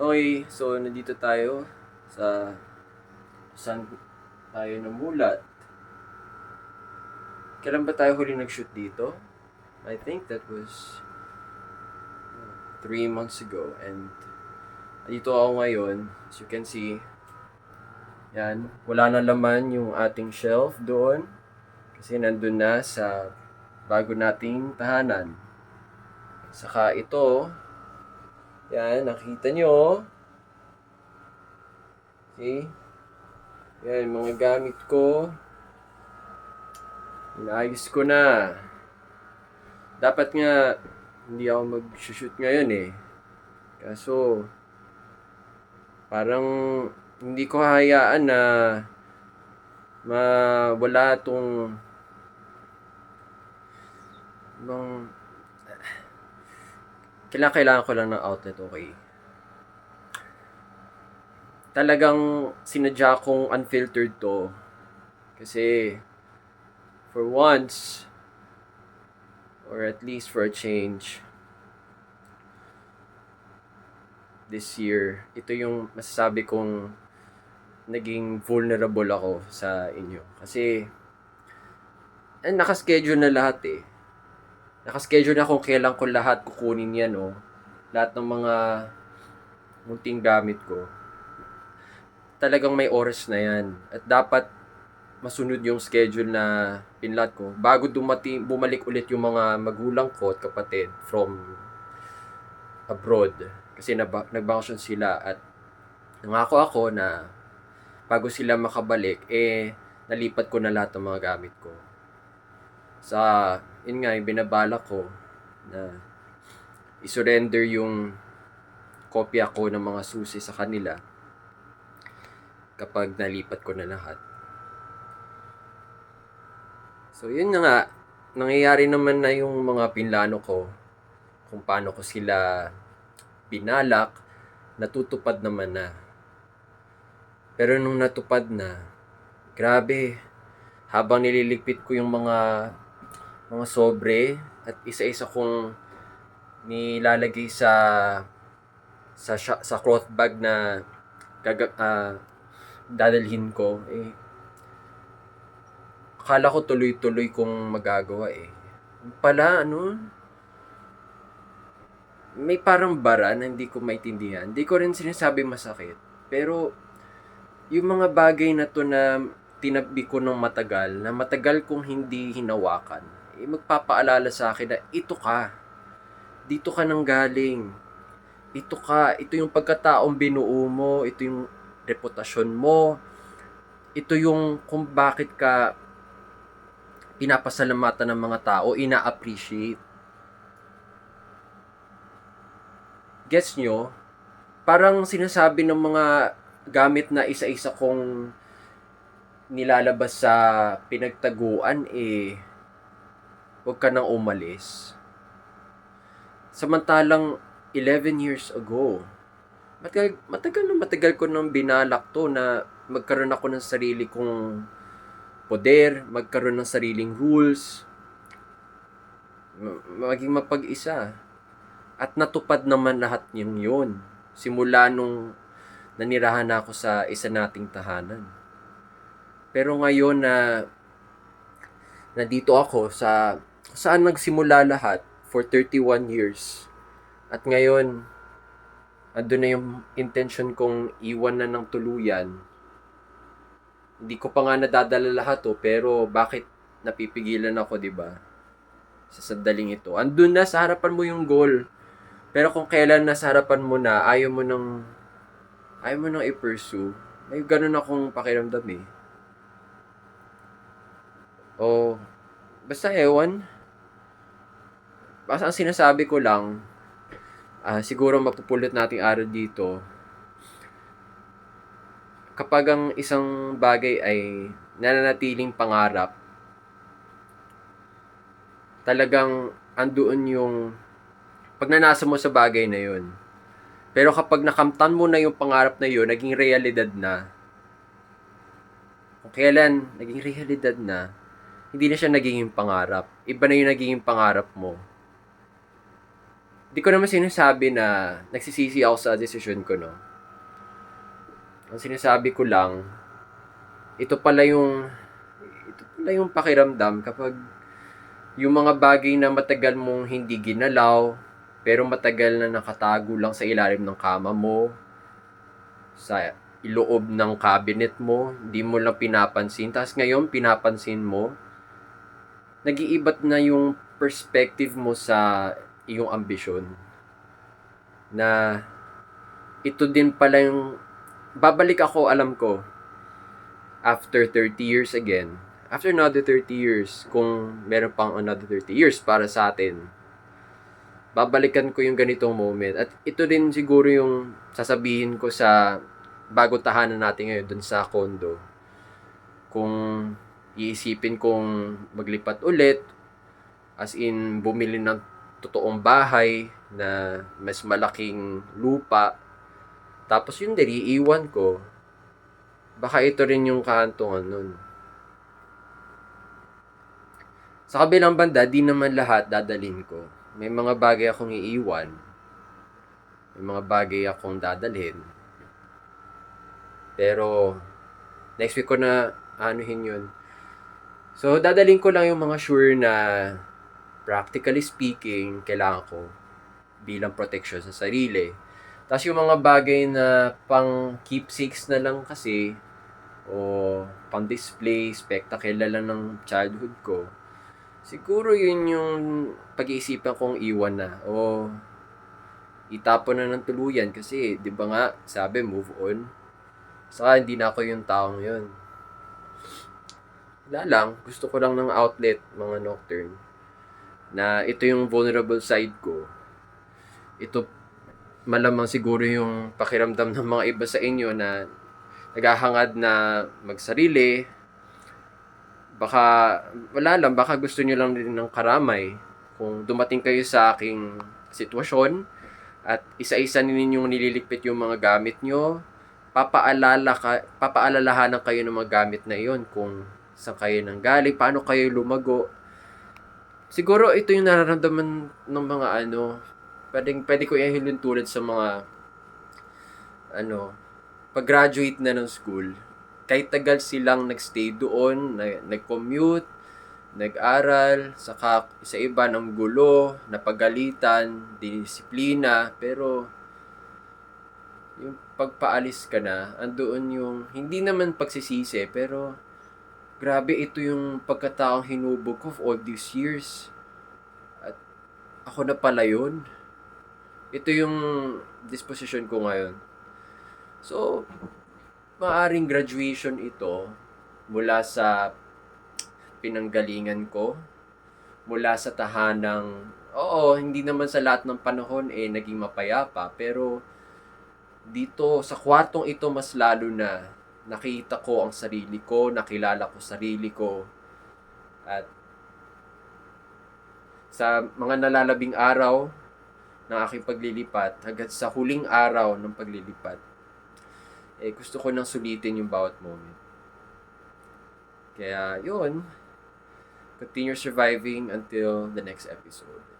Okay, so nandito tayo sa saan tayo namulat. Kailan ba tayo huli nag-shoot dito? I think that was 3 months ago. And dito ako ngayon. As you can see, yan, wala na laman yung ating shelf doon. Kasi nandun na sa bago nating tahanan. Saka ito, yan, nakita nyo. See? Yan, mga gamit ko. Inayos ko na. Dapat nga, hindi ako mag-shoot ngayon eh. Kaso, parang hindi ko hayaan na mawala tong ibang kailangan ko lang ng outlet, okay. Talagang sinadya kong unfiltered to. Kasi, for once, or at least for a change, this year, ito yung masasabi kong naging vulnerable ako sa inyo. Kasi, nakaschedule na lahat eh. Nakaschedule na kung kailan ko lahat kukunin yan, oh. Lahat ng mga munting gamit ko. Talagang may oras na yan. At dapat masunod yung schedule na pinlat ko bago bumalik ulit yung mga magulang ko at kapatid from abroad. Kasi nagbakasyon sila at nangako ako na bago sila makabalik, nalipat ko na lahat ng mga gamit ko. Yun nga, yung binabala ko na isurrender yung kopya ko ng mga susi sa kanila kapag nalipat ko na lahat. So, yun na nga. Nangyayari naman na yung mga pinlano ko kung paano ko sila binalak, natutupad naman na. Pero nung natupad na, grabe, habang nililigpit ko yung mga sobre at isa-isa kong nilalagay sa cloth bag na dadalhin ko, akala ko tuloy-tuloy kong magagawa eh. Pala, may parang bara na hindi ko maintindihan. Hindi ko rin sinasabi masakit. Pero, yung mga bagay na to na tinabi ko ng matagal kong hindi hinawakan, magpapaalala sa akin na ito ka. Dito ka nang galing. Ito ka. Ito yung pagkataong binuo mo. Ito yung reputasyon mo. Ito yung kung bakit ka pinapasalamatan ng mga tao, ina-appreciate. Gets nyo? Parang sinasabi ng mga gamit na isa-isa kong nilalabas sa pinagtaguan, huwag ka nang umalis. Samantalang 11 years ago, matagal ko nang binalak to na magkaroon ako ng sarili kong poder, magkaroon ng sariling rules, maging mapag-isa. At natupad naman lahat yun. Simula nung nanirahan na ako sa isa nating tahanan. Pero ngayon na nandito ako saan nagsimula lahat for 31 years. At ngayon, andun na yung intention kong iwan na ng tuluyan. Hindi ko pa nga nadadala lahat pero bakit napipigilan ako, 'di ba? Sa sandaling ito. Andun na sa harapan mo yung goal. Pero kung kailan nasa harapan mo na, ayaw mo nang i-pursue. May ganun akong pakiramdam eh. Basta ewan. Basta ang sinasabi ko lang, siguro mapupulot nating aral dito. Kapag ang isang bagay ay nananatiling pangarap, talagang andoon yung pagnanasa mo sa bagay na yun. Pero kapag nakamtan mo na yung pangarap na yun, naging realidad na. Kung kailan naging realidad na, hindi na siya naging pangarap. Iba na yung naging pangarap mo. Di ko naman sinasabi na nagsisisi ako sa desisyon ko, no? Ang sinasabi ko lang, ito pala yung pakiramdam kapag yung mga bagay na matagal mong hindi ginalaw, pero matagal na nakatago lang sa ilalim ng kama mo, sa iloob ng cabinet mo, di mo lang pinapansin. Tapos ngayon, pinapansin mo, nag-iibat na yung perspective mo sa iyong ambisyon. Na ito din pala yung, babalik ako, alam ko, after 30 years again, after another 30 years, kung meron pang another 30 years para sa atin, babalikan ko yung ganitong moment. At ito din siguro yung sasabihin ko sa bagong tahanan natin ngayon dun sa condo. Kung iisipin kong maglipat ulit, as in bumili ng totoong bahay na mas malaking lupa, tapos yun din, iiwan ko, baka ito rin yung kahantungan nun. Sa kabilang banda, di naman lahat dadalhin ko. May mga bagay akong iiwan. May mga bagay akong dadalhin. Pero, next week ko na anuhin yun. So, dadalhin ko lang yung mga sure na practically speaking, kailangan ko bilang protection sa sarili. Tapos yung mga bagay na pang keepsakes na lang kasi, o pang display, spectacle na lang ng childhood ko, siguro yun yung pag-iisipan kong iwan na o itapon na ng tuluyan kasi 'di ba nga sabi move on. Saka hindi na ako yung taong yun. Wala lang, gusto ko lang ng outlet mga nocturne na ito yung vulnerable side ko. Ito malamang siguro yung pakiramdam ng mga iba sa inyo na naghahangad na magsarili. Baka, wala lang, baka gusto nyo lang din ng karamay. Kung dumating kayo sa aking sitwasyon at isa-isa ninyong nililigpit yung mga gamit nyo, papaalalahanan kayo ng mga gamit na yon kung saan kayo nanggaling, paano kayo lumago. Siguro ito yung nararamdaman ng mga pwede ko ihilin tulad sa mga pag-graduate na ng school. Kahit tagal silang nagstay doon, nag-commute, nag-aral, saka sa iba ng gulo, napagalitan, disiplina, pero yung pagpaalis ka na, andoon yung, hindi naman pagsisisi, pero grabe ito yung pagkataong hinubog ko for all these years. At ako na pala yun. Ito yung disposition ko ngayon. So, maaring graduation ito mula sa pinanggalingan ko, mula sa tahanang, oo, hindi naman sa lahat ng panahon naging mapayapa, pero dito sa kwartong ito mas lalo na nakita ko ang sarili ko, nakilala ko sarili ko, at sa mga nalalabing araw ng aking paglilipat hanggang sa huling araw ng paglilipat, gusto ko nang sulitin yung bawat moment. Kaya, yun. Continue surviving until the next episode.